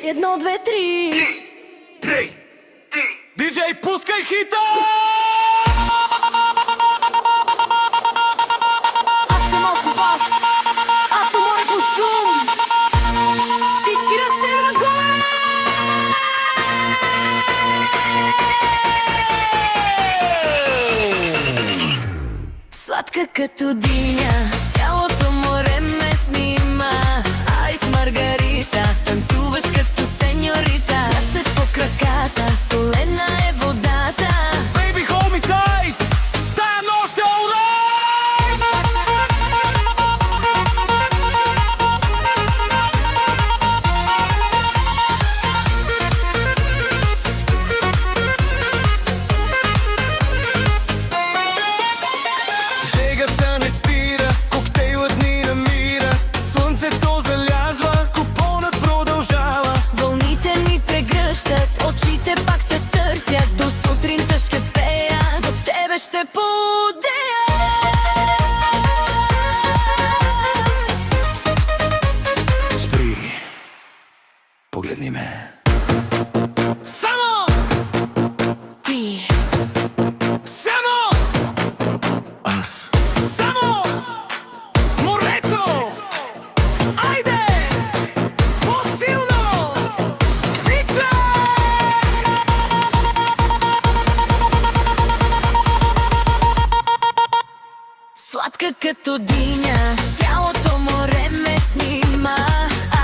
1, 2, 3. Диджей, пускай хита! Аз съм малко бас, а то моето шум. Всички ръце нагоре! Сладка като диня, цялото море ме снима. Айс Маргарита, танцуваш като сеньорита. Се по краката, солена е водата. Baby, hold me tight! Тая нощ е alright! Жегата не спира, коктейлът ни намира. Слънцето залязва, купонът продължава. Вълните ни прегръщат, очите пак се търсят. До сутринта ще пея, до тебе ще подея. Спри, погледни ме. Само! Ти, Само! Аз. Само! Морето! Айде! По-силно! Вича! сладка като диня, цялото море ме снима.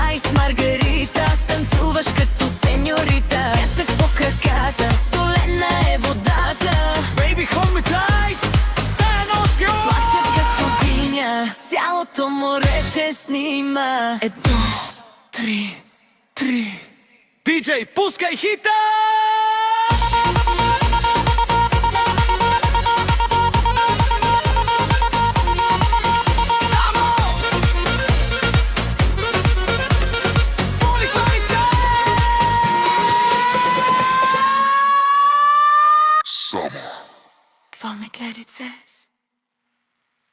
Айс Маргарита, танцуваш като сеньорита. Пясък по краката, солена е водата. Baby, hold me tight! Тая нощ е Сладка като диня, цялото море те снима. 1, 3. Диджей, пускай хита!